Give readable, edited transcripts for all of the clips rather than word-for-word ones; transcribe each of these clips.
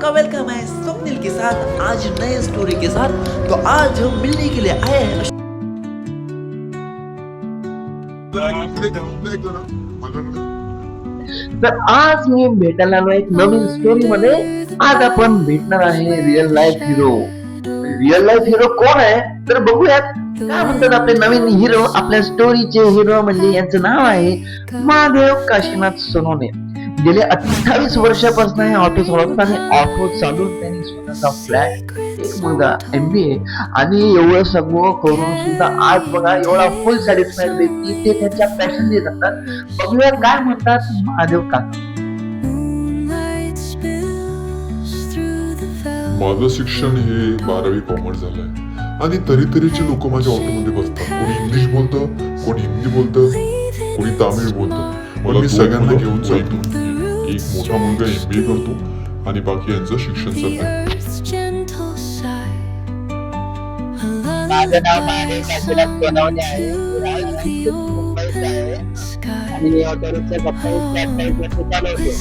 का वेलकम है स्वप्निल के साथ आज नए स्टोरी के साथ। तो आज हम मिलने के लिए आए हैं। तर आज मी भेटायला आलो एक नवीन स्टोरी मध्ये। आज आपण भेटणार आहे real life hero. Real life hero कोण आहे तर बघूयात। काय म्हणतात आपले नवीन हिरो, आपल्या स्टोरीचे हिरो म्हणजे यांचं नाव आहे महादेव काशीनाथ सोनवणे। गेले 28 वर्षापासून हे ऑटो चालवतात आणि ऑटो चालवून त्यांनी स्वतःचा फ्लॅट, एक मुलगा, MBA आणि एवढं सगळं करून सुद्धा आज बघा एवढा फुल सॅटिस्फाईड व्यक्ती ते त्यांच्या पॅशनने जातात। बघूया काय म्हणतात महादेव काका। माझं शिक्षण हे 12वी कॉमर्स झालंय आणि तरीतरीचे लोक माझ्या ऑटोमध्ये बसतात। कोणी इंग्लिश बोलतं, कोणी हिंदी बोलतं, कोणी तामिळ बोलतं। पण मी सगळ्यांना घेऊन चालतो। एक मोठा मुलगा MBA करतो आणि बाकी यांचं शिक्षण चाललंय। माझं नाव महादेव काशीनाथ सोनवणे आहे। मुंबईत आहे आणि मी ऑटो रिक्षा कंपनीत चालवतो।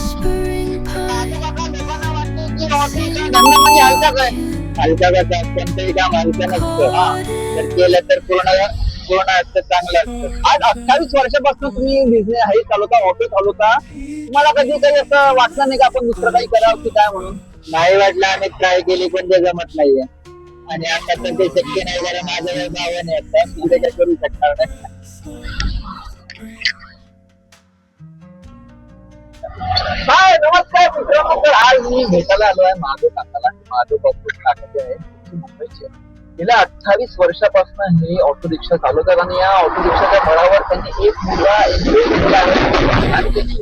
हलका कसा कोणतंही काम हलका नसतं, तर केलं तर पूर्ण असतं, चांगलं असतं। आज 28 वर्षापासून तुम्ही बिझनेस हे चालवता, ऑटो चालवता। तुम्हाला कधी काही असं वाटलं नाही का आपण दुसरं काही करावं की काय म्हणून? नाही वाटलं, आम्ही ट्राय केली पण ते जमत नाहीये आणि आता तर ते शक्य नाही। जरा माझं गाव नाही आता पुढे काय करू शकणार नाही। हाय, नमस्कार मित्रांनो। तर आज मी भेटायला आलो आहे महादेव काकाला। महादेव काका जे आहे मुंबईचे, गेल्या 28 वर्षापासून हे ऑटो रिक्षा चालवतात आणि या ऑटो रिक्षाच्या बळावर त्यांनी एक मुलगा MBA केलेला आहे आणि त्यांनी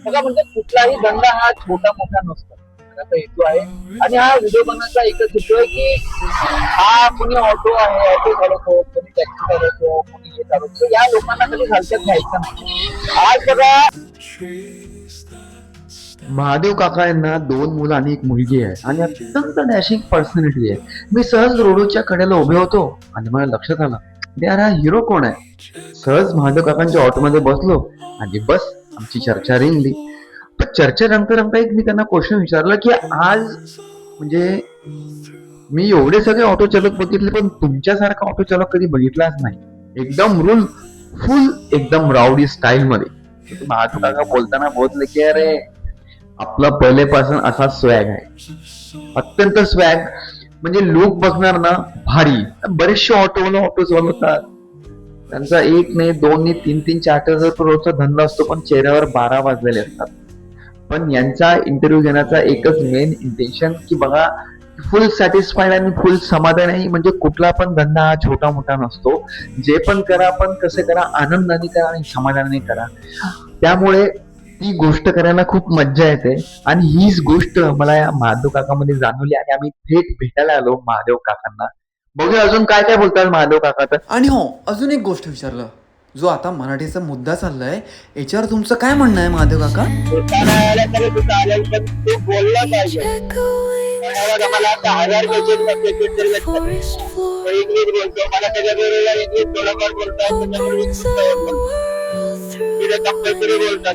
बघा म्हणजे कुठलाही धंदा हा छोटा मोठा नसतो, माझा हेतू आहे। आणि हा व्हिडिओ बनवण्याचा एकच हेतू आहे की हा कोणी ऑटो आहे, ऑटो चालवतो, कोणी टॅक्सी चालवतो, कोणी हे चालवतो, या लोकांना कधी हलक्यात घ्यायचं नाही। आज बघा महादेव काका यांना 2 मुलं आणि 1 मुलगी आहे आणि अत्यंत डॅशिंग पर्सनॅलिटी आहे। मी सहज रोडच्या कडेला उभे होतो आणि मला लक्षात आलं यार हा हिरो कोण आहे। सहज महादेव काकांच्या ऑटो मध्ये बसलो आणि बस आमची चर्चा रिंगली। पण चर्चा रंगता रंगता एक मी त्यांना क्वेश्चन विचारला की आज म्हणजे मी एवढे सगळे ऑटो चालक बघितले पण तुमच्यासारखा ऑटो चालक कधी बघितलाच नाही। एकदम रूल फुल, एकदम राऊडी स्टाईल मध्ये। महादेव काका बोलताना बोलले की अरे आपला पहिलेपासून असा स्वॅग आहे, अत्यंत स्वॅग म्हणजे लोक बघणार ना भारी। बरेचसे ऑटो चालवतात, त्यांचा 1 नाही 2 नाही 3 4 रोजचा धंदा असतो पण चेहऱ्यावर 12 वाजलेले असतात। पण यांचा इंटरव्ह्यू घेण्याचा एकच मेन इंटेन्शन की बघा फुल सॅटिस्फाईड आणि फुल समाधान आहे। म्हणजे कुठला पण धंदा हा छोटा मोठा नसतो, जे पण करा पण कसं करा, आनंदाने करा आणि समाधानाने करा। त्यामुळे ती गोष्ट करायला खूप मज्जा येते आणि हीच गोष्ट मला या महादेव काकामध्ये जाणवली आणि आम्ही थेट भेटायला आलो महादेव काकांना। बघूया अजून काय काय बोलतात महादेव काका। तर आणि हो, अजून एक गोष्ट विचारलं, जो आता मराठीचा मुद्दा चाललाय याच्यावर तुमचं काय म्हणणं आहे महादेव काका? बोलला पाहिजे, मला 10,000 इंग्लिश बोलतो, मला त्याच्याबरोबर इंग्लिश थोडंफार बोलतात, कंपल्सरी बोलतात।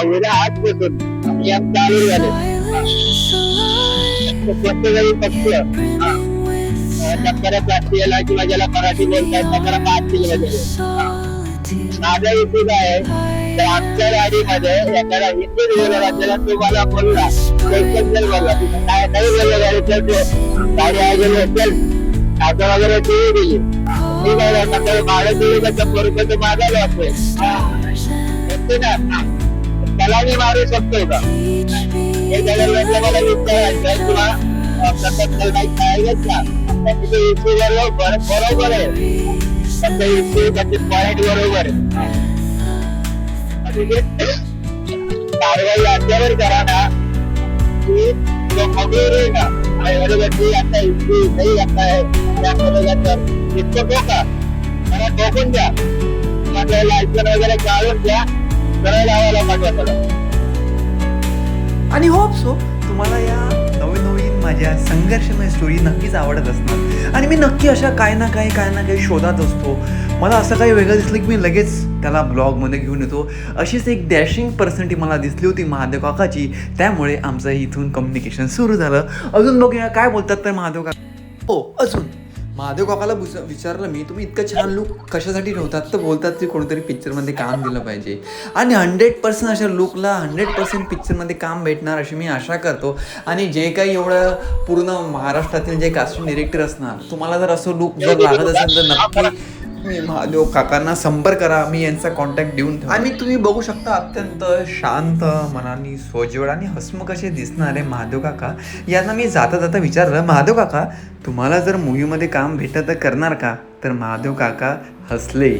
उद्या आज बसून चालू झाले प्लास्टिकला किंवा ज्याला मराठी बोलतात त्याला 5 किलो माझा हेतू काय आहे तर आमच्या गाडीमध्ये एखादा हिंदी बोलला त्याला तुम्हाला बोलला बोलला काय नाही बोललं गाडी गेली असेल आता वगैरे टीव्ही दिली ठीक आहे सकाळी भाडं दिली तर 100 रुपये तर माझा लॉस आहे ना, त्याला मी मारू शकतो का? हे म्हटलं मला विचारायचं किंवा नाही काय घेतला बरोबर आहे, पॉइंट बरोबर आहे। कारवाई याच्यावर करा ना की जो मजूर आहे ना आता हिंदी नाही आता है इतकं का मला टोकून द्या, माझं लायसन वगैरे काढून द्या, करायला लावायला पाठवा। आणि होप सो तुम्हाला या नवीन माझ्या संघर्षमय स्टोरी नक्कीच आवडत असणार आणि मी नक्की अशा काय ना काही शोधात असतो. मला असं काही वेगळं दिसलं की मी लगेच त्याला ब्लॉगमध्ये घेऊन येतो. अशीच एक डॅशिंग पर्सनॅलिटी मला दिसली होती महादेव काकाची, त्यामुळे आमचं इथून कम्युनिकेशन सुरू झालं. अजून बघूया काय बोलतात तर महादेव काका. हो, अजून महादेव काकाला विचारलं मी, तुम्ही इतकं छान लुक कशासाठी ठेवतात? तर बोलतात की कोणतरी पिक्चरमध्ये काम दिलं पाहिजे आणि 100% अशा लुकला 100% पिक्चरमध्ये काम भेटणार अशी मी आशा करतो. आणि जे काही एवढं पूर्ण महाराष्ट्रातील जे कास्टिंग डिरेक्टर असणार, तुम्हाला जर असं लुक जर लागत असेल तर नक्की मी महादेव काकांना संपर्क करा. मी यांचा कॉन्टॅक्ट देऊन ठेवा. आणि तुम्ही बघू शकता अत्यंत शांत मनाने सोज्वळ आणि हसमुख असे दिसणारे महादेव काका यांना मी जाता जाता विचारलं, महादेव काका तुम्हाला जर मूवीमध्ये काम भेटलं तर करणार का? तर महादेव काका हसले,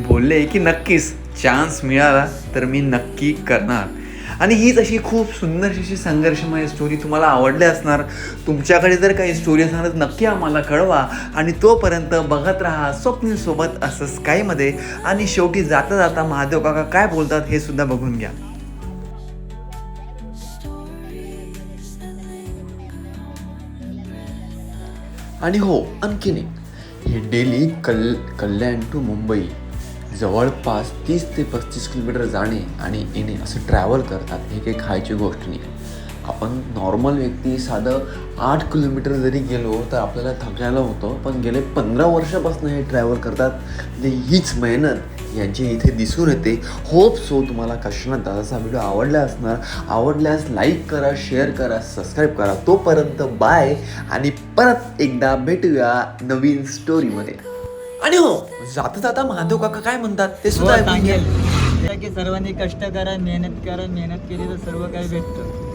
बोलले की नक्कीच चान्स मिळाला तर मी नक्की करणार. आणि हीच अशी खूप सुंदरशी अशी संघर्षमय स्टोरी तुम्हाला आवडली असणार. तुमच्याकडे जर काही स्टोरी असणार तर नक्की आम्हाला कळवा. आणि तोपर्यंत बघत राहा स्वप्नीलसोबत असं स्कायमध्ये. आणि शेवटी जाता जाता महादेव काका काय बोलतात हे सुद्धा बघून घ्या. आणि हो, आणखीन एक, हे डेली कल्याण टू मुंबई जवळपास 30 ते 35 किलोमीटर जाणे आणि येणे असं ट्रॅव्हल करतात. हे काही खायची गोष्ट नाही. आपण नॉर्मल व्यक्ती साधं 8 किलोमीटर जरी गेलो तर आपल्याला थकायला होतं, पण गेले 15 वर्षापासून हे ट्रॅव्हल करतात. म्हणजे हीच मेहनत यांची इथे दिसून येते. होप सो तुम्हाला काशीनाथ दादाचा व्हिडिओ आवडला असणार. आवडल्यास लाईक करा, शेअर करा, सबस्क्राईब करा. तोपर्यंत बाय आणि परत एकदा भेटूया नवीन स्टोरीमध्ये. आणि हो, जाता जाता महादेव काका काय म्हणतात ते सुद्धा ऐकून घ्या. की सर्वांनी कष्ट करा, मेहनत करा, मेहनत केली तर सर्व काही भेटतं.